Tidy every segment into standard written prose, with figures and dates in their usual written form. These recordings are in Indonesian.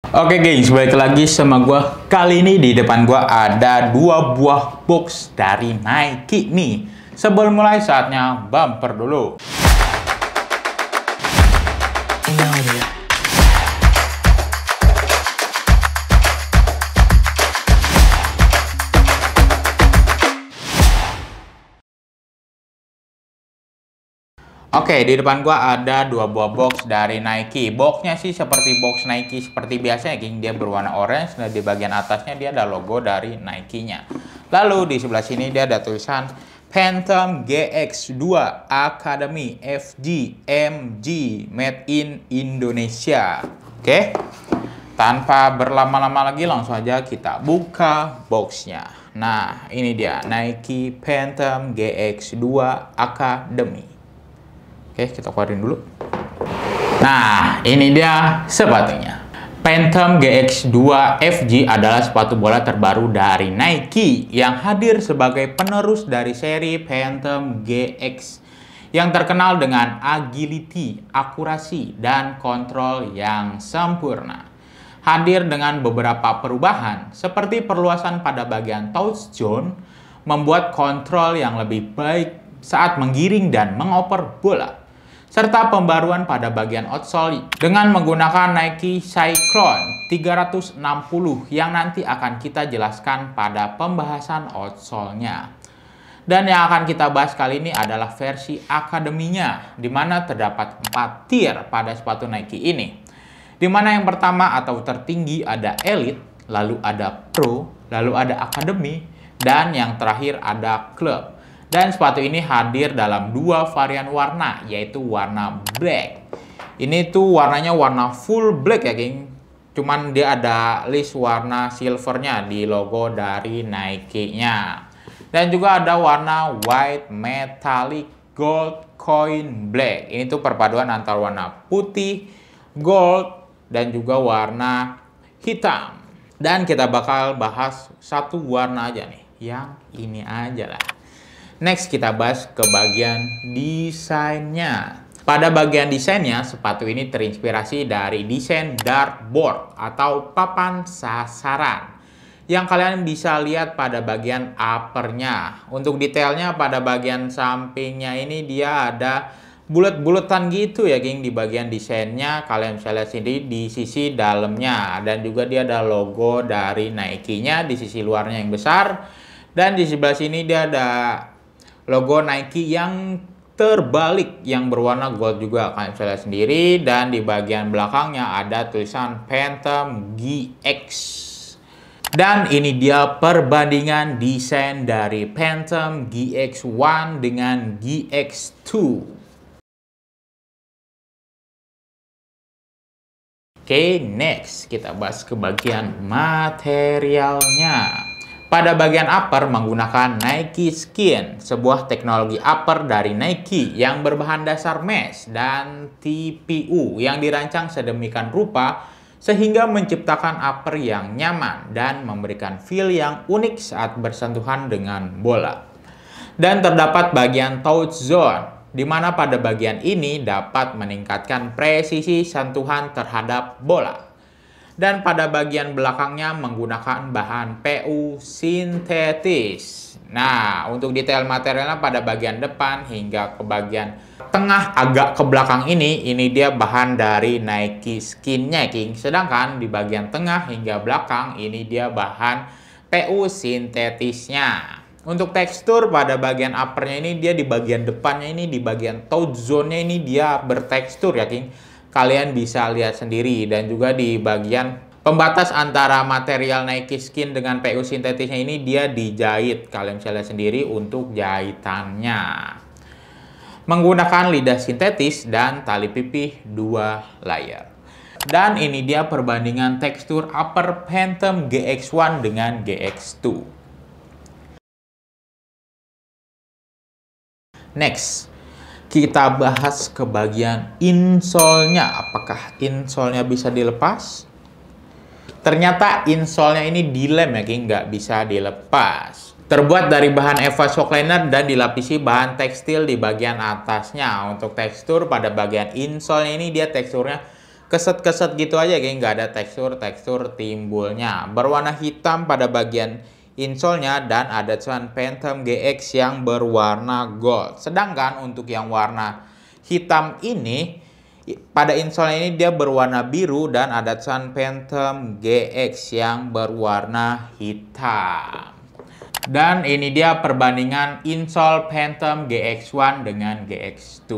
Oke gengs, balik lagi sama gua. Kali ini di depan gua ada dua buah box dari Nike nih. Sebelum mulai saatnya bumper dulu. Oke, di depan gua ada dua buah box dari Nike. Boxnya sih seperti box Nike seperti biasanya, geng. Dia berwarna orange dan di bagian atasnya dia ada logo dari Nike-nya. Lalu di sebelah sini dia ada tulisan Phantom GX2 Academy FG MG Made in Indonesia. Oke. Tanpa berlama-lama lagi langsung aja kita buka boxnya. Nah, ini dia Nike Phantom GX2 Academy. Oke, kita keluarin dulu. Nah, ini dia sepatunya. Phantom GX2 FG adalah sepatu bola terbaru dari Nike yang hadir sebagai penerus dari seri Phantom GX yang terkenal dengan agility, akurasi, dan kontrol yang sempurna. Hadir dengan beberapa perubahan seperti perluasan pada bagian touch zone, membuat kontrol yang lebih baik saat menggiring dan mengoper bola, serta pembaruan pada bagian outsole dengan menggunakan Nike Cyclone 360 yang nanti akan kita jelaskan pada pembahasan outsole-nya. Dan yang akan kita bahas kali ini adalah versi akademinya, di mana terdapat 4 tier pada sepatu Nike ini. Di mana yang pertama atau tertinggi ada Elite, lalu ada Pro, lalu ada Academy, dan yang terakhir ada Club. Dan sepatu ini hadir dalam dua varian warna, yaitu warna black. Ini tuh warnanya warna full black ya, geng. Cuman dia ada list warna silvernya di logo dari Nike-nya. Dan juga ada warna white metallic gold coin black. Ini tuh perpaduan antara warna putih, gold, dan juga warna hitam. Dan kita bakal bahas satu warna aja nih, yang ini aja lah. Next kita bahas ke bagian desainnya. Pada bagian desainnya, sepatu ini terinspirasi dari desain dartboard atau papan sasaran yang kalian bisa lihat pada bagian uppernya. Untuk detailnya pada bagian sampingnya ini dia ada bulet-buletan gitu ya, geng. Di bagian desainnya kalian bisa lihat sendiri di sisi dalamnya, dan juga dia ada logo dari Nike-nya di sisi luarnya yang besar, dan di sebelah sini dia ada logo Nike yang terbalik yang berwarna gold juga, kalian bisa lihat sendiri. Dan di bagian belakangnya ada tulisan Phantom GX. Dan ini dia perbandingan desain dari Phantom GX1 dengan GX2. Oke, next kita bahas ke bagian materialnya. Pada bagian upper menggunakan Nike Skin, sebuah teknologi upper dari Nike yang berbahan dasar mesh dan TPU yang dirancang sedemikian rupa sehingga menciptakan upper yang nyaman dan memberikan feel yang unik saat bersentuhan dengan bola. Dan terdapat bagian touch zone, di mana pada bagian ini dapat meningkatkan presisi sentuhan terhadap bola. Dan pada bagian belakangnya menggunakan bahan PU sintetis. Nah, untuk detail materialnya pada bagian depan hingga ke bagian tengah agak ke belakang ini dia bahan dari Nike Skin-nya, King. Sedangkan di bagian tengah hingga belakang ini dia bahan PU sintetisnya. Untuk tekstur pada bagian uppernya ini dia di bagian depannya ini, di bagian touch zone-nya ini dia bertekstur ya, King. Kalian bisa lihat sendiri. Dan juga di bagian pembatas antara material Nike Skin dengan PU sintetisnya ini dia dijahit. Kalian bisa lihat sendiri untuk jahitannya. Menggunakan lidah sintetis dan tali pipih 2 layer. Dan ini dia perbandingan tekstur upper Phantom GX1 dengan GX2. Next, kita bahas ke bagian insole-nya. Apakah insole-nya bisa dilepas? Ternyata insole-nya ini dilem ya, geng, nggak bisa dilepas. Terbuat dari bahan EVA Shockliner dan dilapisi bahan tekstil di bagian atasnya. Untuk tekstur pada bagian insole-nya ini dia teksturnya keset-keset gitu aja, geng. Nggak ada tekstur timbulnya. Berwarna hitam pada bagian insole-nya dan ada tulisan Phantom GX yang berwarna gold. Sedangkan untuk yang warna hitam ini, pada insole ini dia berwarna biru dan ada tulisan Phantom GX yang berwarna hitam. Dan ini dia perbandingan insole Phantom GX1 dengan GX2.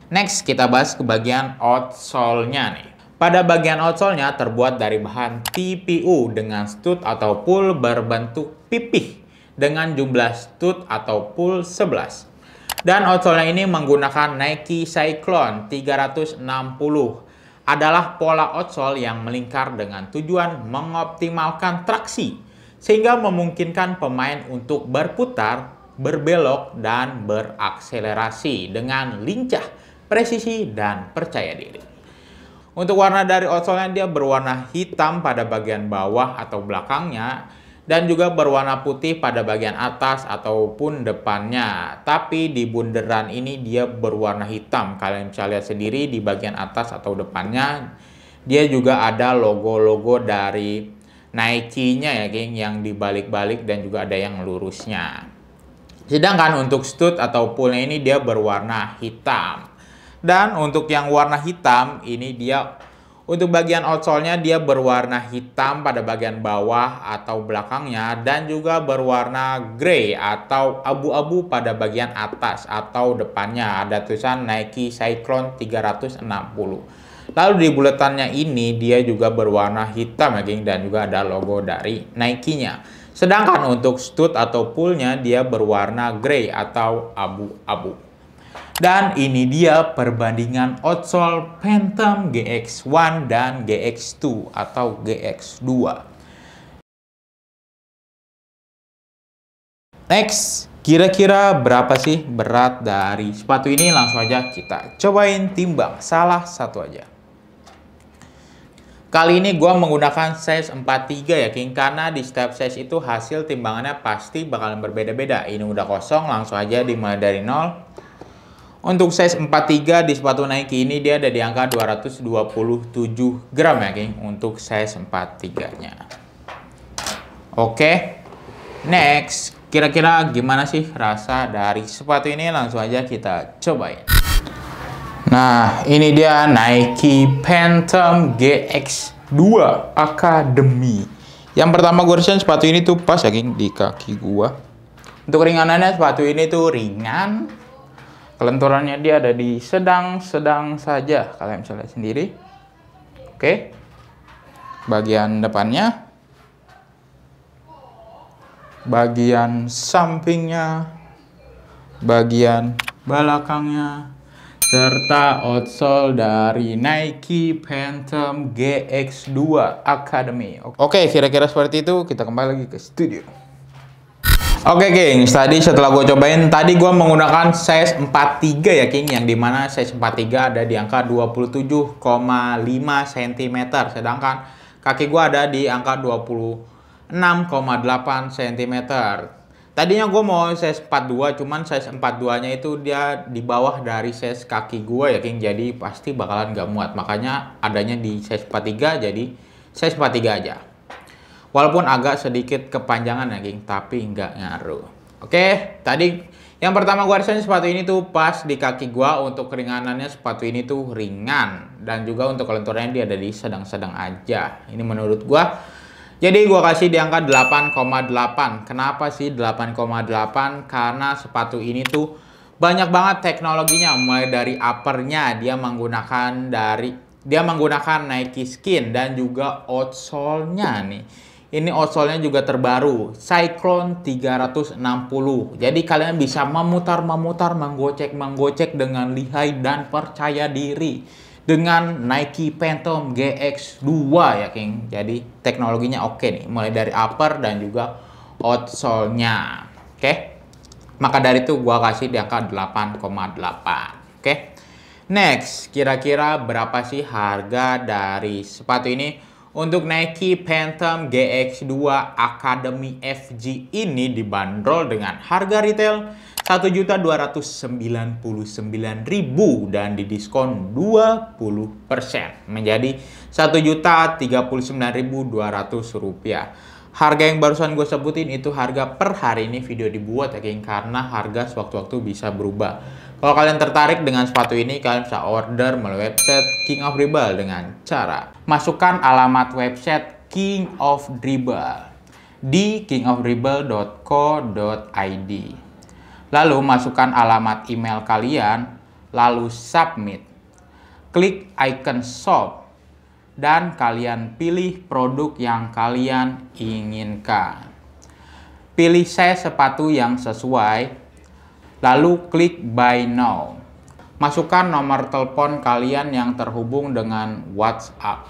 Next, kita bahas ke bagian outsole-nya nih. Pada bagian outsole-nya terbuat dari bahan TPU dengan stud atau pull berbentuk pipih dengan jumlah stud atau pull 11. Dan outsole-nya ini menggunakan Nike Cyclone 360. Adalah pola outsole yang melingkar dengan tujuan mengoptimalkan traksi sehingga memungkinkan pemain untuk berputar, berbelok, dan berakselerasi dengan lincah, presisi, dan percaya diri. Untuk warna dari outsole-nya dia berwarna hitam pada bagian bawah atau belakangnya dan juga berwarna putih pada bagian atas ataupun depannya. Tapi di bunderan ini dia berwarna hitam. Kalian bisa lihat sendiri di bagian atas atau depannya dia juga ada logo-logo dari Nike-nya ya, geng, yang dibalik-balik dan juga ada yang lurusnya. Sedangkan untuk stud atau pull-nya ini dia berwarna hitam. Dan untuk yang warna hitam ini dia untuk bagian outsole-nya dia berwarna hitam pada bagian bawah atau belakangnya dan juga berwarna grey atau abu-abu pada bagian atas atau depannya. Ada tulisan Nike Cyclone 360. Lalu di buletannya ini dia juga berwarna hitam ya, geng, dan juga ada logo dari Nike-nya. Sedangkan untuk stud atau pull-nya dia berwarna grey atau abu-abu. Dan ini dia perbandingan outsole Phantom GX1 dan GX2 atau GX2. Next, kira-kira berapa sih berat dari sepatu ini? Langsung aja kita cobain timbang salah satu aja. Kali ini gue menggunakan size 43 ya, King, karena di setiap size itu hasil timbangannya pasti bakalan berbeda-beda. Ini udah kosong, langsung aja dimulai dari 0. Untuk size 43 di sepatu Nike ini dia ada di angka 227 gram ya, King, untuk size 43-nya. Oke, next, kira-kira gimana sih rasa dari sepatu ini? Langsung aja kita cobain. Nah, ini dia Nike Phantom GX2 Academy. Yang pertama gue rasain sepatu ini tuh pas ya, geng, di kaki gua. Untuk ringanannya sepatu ini tuh ringan. Kelenturannya dia ada di sedang-sedang saja. Kalian bisa lihat sendiri. Oke. Bagian depannya. Bagian sampingnya. Bagian belakangnya. Serta outsole dari Nike Phantom GX2 Academy. Oke, kira-kira seperti itu. Kita kembali lagi ke studio. Oke, geng, setelah gue cobain, tadi gue menggunakan size 43 ya, King, yang dimana size 43 ada di angka 27,5 cm, sedangkan kaki gue ada di angka 26,8 cm. Tadinya gue mau size 42, cuman size 42-nya itu dia di bawah dari size kaki gue ya, King. Jadi pasti bakalan gak muat. Makanya adanya di size 43, jadi size 43 aja. Walaupun agak sedikit kepanjangan ya, King, tapi nggak ngaruh. Oke, tadi yang pertama gue rasain sepatu ini tuh pas di kaki gue. Untuk keringanannya sepatu ini tuh ringan. Dan juga untuk kelenturannya dia ada di sedang-sedang aja. Ini menurut gue. Jadi gue kasih di angka 8,8. Kenapa sih 8,8? Karena sepatu ini tuh banyak banget teknologinya. Mulai dari uppernya dia menggunakan Nike Skin dan juga outsole-nya nih. Ini outsole-nya juga terbaru, Cyclone 360. Jadi kalian bisa memutar-memutar, menggocek-menggocek dengan lihai dan percaya diri. Dengan Nike Phantom GX2 ya, King. Jadi teknologinya oke nih. Mulai dari upper dan juga outsole-nya. Oke. Maka dari itu gua kasih di angka 8,8. Oke. Next, kira-kira berapa sih harga dari sepatu ini? Untuk Nike Phantom GX2 Academy FG ini dibanderol dengan harga retail Rp1.299.000 dan didiskon 20% menjadi Rp1.039.200. Harga yang barusan gue sebutin itu harga per hari ini video dibuat ya geng, karena harga sewaktu-waktu bisa berubah. Kalau kalian tertarik dengan sepatu ini, kalian bisa order melalui website King of Dribble dengan cara masukkan alamat website King of Dribble di kingofdribble.co.id. Lalu masukkan alamat email kalian, lalu submit. Klik icon shop dan kalian pilih produk yang kalian inginkan. Pilih size sepatu yang sesuai, lalu klik buy now. Masukkan nomor telepon kalian yang terhubung dengan WhatsApp.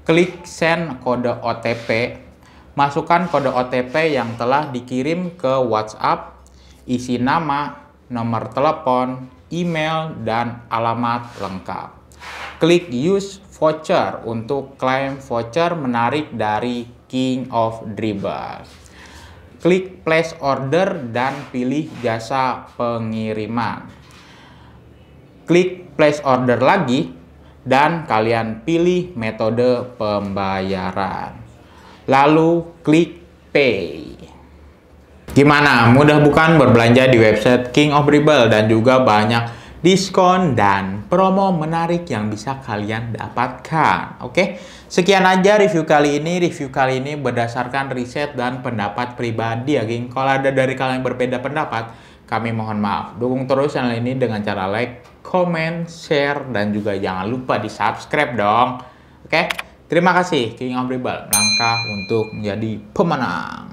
Klik send kode OTP. Masukkan kode OTP yang telah dikirim ke WhatsApp. Isi nama, nomor telepon, email, dan alamat lengkap. Klik use voucher untuk klaim voucher menarik dari King of Dribble. Klik place order dan pilih jasa pengiriman. Klik place order lagi dan kalian pilih metode pembayaran. Lalu klik pay. Gimana? Mudah bukan berbelanja di website King of Dribble dan juga banyak diskon dan promo menarik yang bisa kalian dapatkan. Oke, sekian aja review kali ini. Review kali ini berdasarkan riset dan pendapat pribadi ya geng. Kalau ada dari kalian yang berbeda pendapat, kami mohon maaf. Dukung terus channel ini dengan cara like, comment, share, dan juga jangan lupa di subscribe dong. Oke, terima kasih. King of Dribble melangkah untuk menjadi pemenang.